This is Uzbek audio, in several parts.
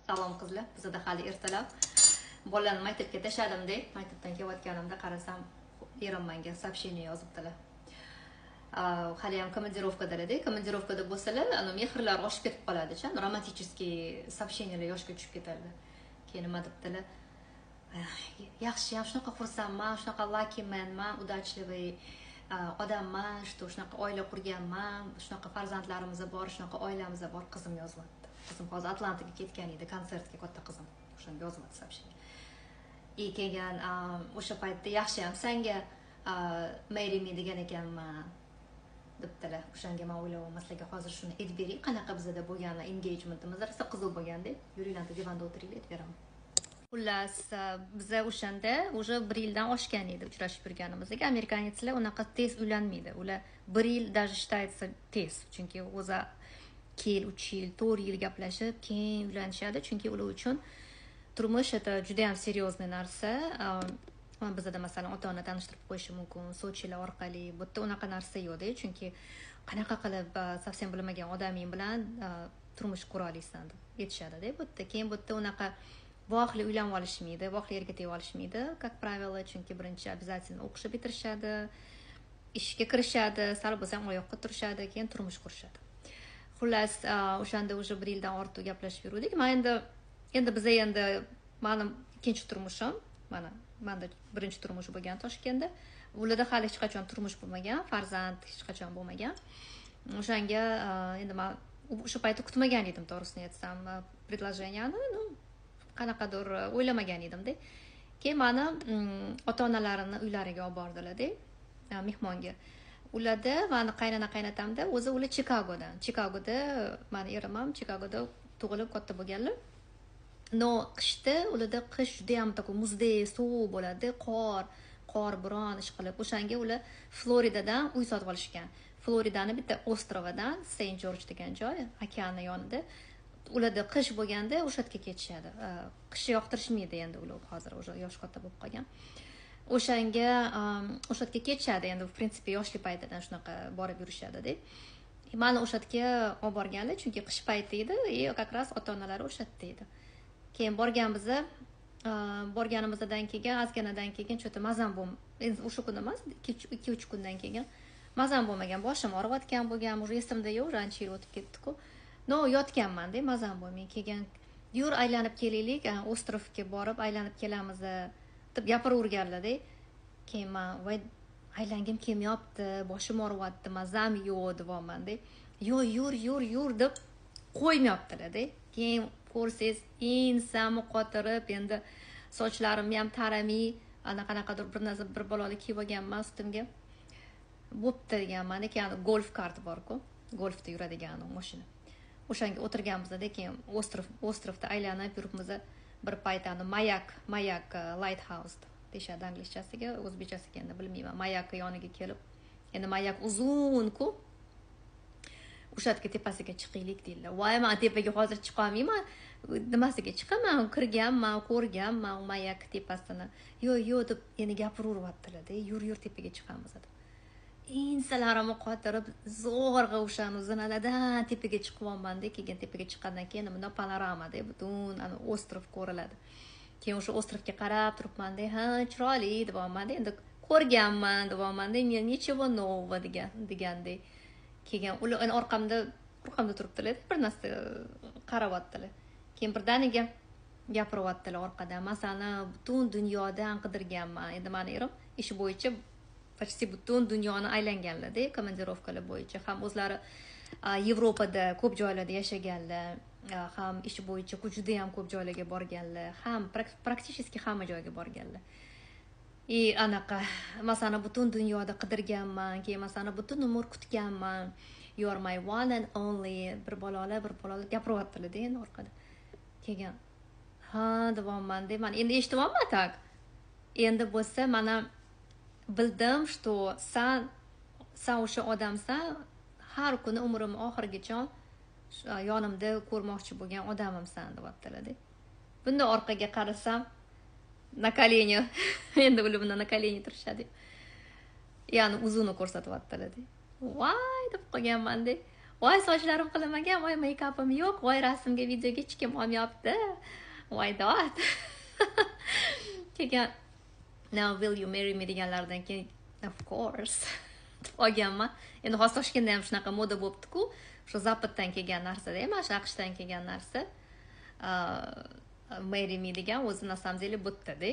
Salom qizlar, bizda hali ertalab. Bolalarni maktabga tashladim-da, maktabdan kelayotganimda qarasam, erim menga сообщение yozibdilar. Hali ham komandirovkadalar-da, komandirovkada bo'lsalar, mehrlar oshib ketib qoladi-cha, romanticheskiy сообщениyalar yoshga tushib ketadi. Keyin nima debdilar? Yaxshi, ham shunaqa xursandman, shunaqa luckyman, udachливый odamman, shunaqa oila qurganman, shunaqa farzandlarimiz bor, shunaqa oilamiz bor, qizim yozibdi. Qizim hozir Atlantaga ketgan edi, konsertga, katta qizim. O'shanga yozibdi сообщение. Keyin o'sha paytda yaxshi ham senga marry me degan ekanman debdilar. O'shanga men o'ylayapman, sizlarga hozir shuni aytib bering, qanaqa bizda bo'lgan engagementimiz rosa qiziq bo'lganda, yuringlar divanda o'tiringlar, aytib beraman. Xullas, biz o'shanda уже 1 yildan oshgan edi uchrashib yurganimizga. Amerikanецlar unaqa tez uylanmaydi. Ular 1 yil даже считается tez, chunki o'zi 2 yil, 3 yil, 4 yil gaplashib, keyin uylanishadi, chunki ular uchun turmush это juda ham seriozniy narsa. Bizda masalan ota-ona tanishtirib qo'yishi mumkin, sochilar orqali. Bu yerda unaqa narsa yo'q-da, chunki qanaqa qilib совсем bilmagan odaming bilan turmush qura olasan deb aytishadi-da. Bu yerda keyin bu yerda unaqa voqli uylanib olishmaydi, voqli yerga tegib olishmaydi, как правило, chunki birinchi обязательно o'qishni bitirishadi, ishga kirishadi, sal bo'lsa ham oyoqqa turishadi, keyin turmush qurishadi. Xullas, o'shanda уже 1 yildan ortiq gaplashib yurdik. Endi biz mening ikkinchi turmushim, menda birinchi turmush bo'lgan Toshkentda. Ularda hali hech qachon turmush bo'lmagan, farzand hech qachon bo'lmagan. O'shanga endi men o'sha paytda kutmagan edim, to'g'risini aytsam, предложениyani, qanaqadir o'ylamagan edim-da. Keyin meni ota-onalarini uylariga olib bordilar-da, mehmonga. Ularda meni qaynona-qaynatamda o'zi ular Chikagoda, meni erim ham Chikagoda tug'ilib katta bo'lganlar. No, qishda ularda qish juda ham такой muzdek, sovuq bo'ladi, qor biron ish qilib. O'shanga ular Floridadan uy sotib olishgan. Floridani bitta ostrovidan, Saint George degan joy, okeanning yonida. Ularda qish bo'lganda o'sha yerga ketishadi. Qish yoqtirishmaydi endi ular hozir o'sha yosh katta bo'lib qolgan. O'shanga o'sha yerga ketishadi endi, в принципе, yoshlik paytidan shunaqa borib yurishadi-da. Meni o'sha yerga olib borganlar, chunki qish payti edi, как раз ota-onalari o'sha yerda edi. Keyin borganimizdan keyin, ozginadan keyin cho'ta mazam endi o'sha kun emas, 2-3 kundan keyin mazam bo'lmagan, boshim og'riyotgan bo'lgan, уже esimda yo'q, ancha yil o'tib ketdi-ku. No, yotganman-da, mazam bo'lmay. Keyin yur aylanib kelaylik, ostrovga borib aylanib kelamiz deb gapiraverganlar-da. Keyin men voy aylangim kelmayapti, boshim og'riyapti, mazam yo'q deyapman-da. Yo, yur deb qo'ymayaptilar-da. Keyin ko'rsangiz, insani qotirib, endi sochlarimni ham taramay, qanaqadir bir bolali kiyib olganman ustimga. Bo'pti deganman, keyin golf kart bor-ku, golfda yuradigan mashina. O'shanga o'tirganmizda, keyin ostrovda aylanib yuribmiz. Bir paytani mayak lighthouse deyshadi anglizchasiga, o'zbekchasiga endi bilmayman. Mayak yoniga kelib, endi mayak uzun-ku. O'sha yerga tepasiga chiqaylik deydilar. Voy, men tepaga hozir chiqa olmayman. Nimasiga chiqaman? Kirganman, ko'rganman mayak tepasini. Yo'q deb endi gapiraveryaptilar-da. Yur tepaga chiqamiz deb. Insalarimni qotirib, zo'rg'a o'shani zinalardan tepaga chiqyapman-da. Keyin tepaga chiqqandan keyin bunda panoramada butun ostrov ko'riladi. Keyin o'sha ostrovga qarab turibman-da, ha, chiroyli deyapman-da. Endi ko'rganman deyapman-da, nechего нового deganda. Keyin ular orqamda turibdilar, bir narsa qarayaptilar. Keyin birdaniga gapiryaptilar orqadan. Masalan, butun dunyodan qidirganman. Endi meni erim ish bo'yicha почти butun dunyoni aylanganlar-da, komandirovkalar bo'yicha. Ham o'zlari Yevropada ko'p joylarda yashaganlar, ham ish bo'yicha juda ham ko'p joylarga borganlar, ham praktichески hamma joyga borganlar. Anaqa, masalan, butun dunyoda qidirganman, keyin masalan, butun umr kutganman. You are my one and only. Bir balolar gapiryaptilar-da endi orqada. Keyin ha deyapman-da, men endi eshityapman tak. Endi bo'lsa mana bildim, что sen o'sha odamsan, har kuni umrim oxirigacha yonimda ko'rmoqchi bo'lgan odamimsan deyaptilar-da. Bunda orqaga qarasam, na колени, endi ular bunda na колени turishadi. Ya'ni uzuni ko'rsatyaptilar-da. Voy deb qolganman-da. voy sochlarim qilinmagan, voy meykapim yo'q, voy rasmga videoga hech kim olmayapti, voy dod. Keyin now will you marry me deganlardan keyin of course deb olganman. Endi hozir Toshkentda ham shunaqa moda bo'libdi-ku, shu Zapatdan kelgan narsa-da, emas, AQShdan kelgan narsa. Marry me degan o'zi na samom деле bo'tdi-da.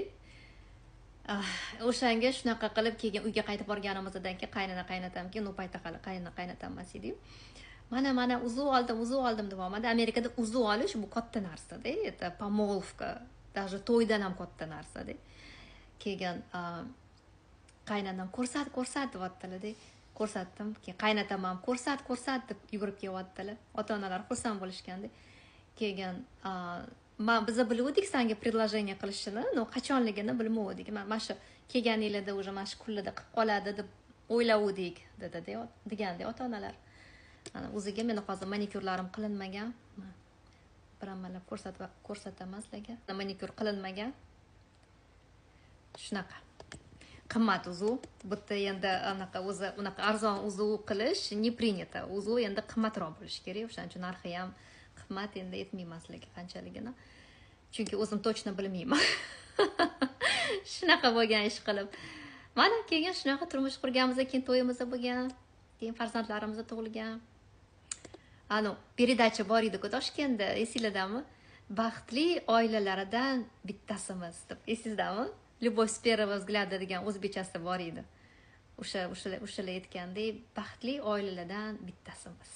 O'shanga shunaqa qilib keyin uyga qaytib borganimizdan keyin qaynatam keyin u paytda hali qaynatam emas edi. Mana uzuv oldim deyapman. Amerikada uzuv olish bu katta narsa-da, это помолвка, даже to'ydan ham katta narsa-da. Keyin qaynanam ko'rsat deyaptilar-da. Ko'rsatdim. Keyin qaynatam ham ko'rsat deb yugurib kelyaptilar. Ota-onalar xursand bo'lishganda. Keyin biz biluvdik senga предложение qilishini, no qachonligini bilmovdik. Mana shu kelganinglarda уже mana shu kunlarda qilib qoladi deb o'ylavdik, deganda ota-onalar. Ana o'ziga meni hozir manikyurlarim qilinmagan. Birammalab ko'rsataman sizlarga. Manikyur qilinmagan. Shunaqa. Qimmat uzuv. Bitta endi anaqa o'zi unaqa arzon uzuv qilish не принято. Uzuv endi qimmatroq bo'lishi kerak. O'shaning uchun narxi ham qimmat endi aytmayman sizlarga qanchaligini. Chunki o'zim точно bilmayman. Shunaqa bo'lgan ish qilib. Mana keyin shunaqa turmush qurganmiz, keyin to'yimiz bo'lgan, keyin farzandlarimiz tug'ilgan. Передача bor edi-ku Toshkentda, esinglardami? Baxtli oilalaridan bittasimiz deb. Esingizdami? Любовь с первого взгляда degan o'zbekchasi bor edi. O'shalar aytgandek, baxtli oilalardan bittasimiz.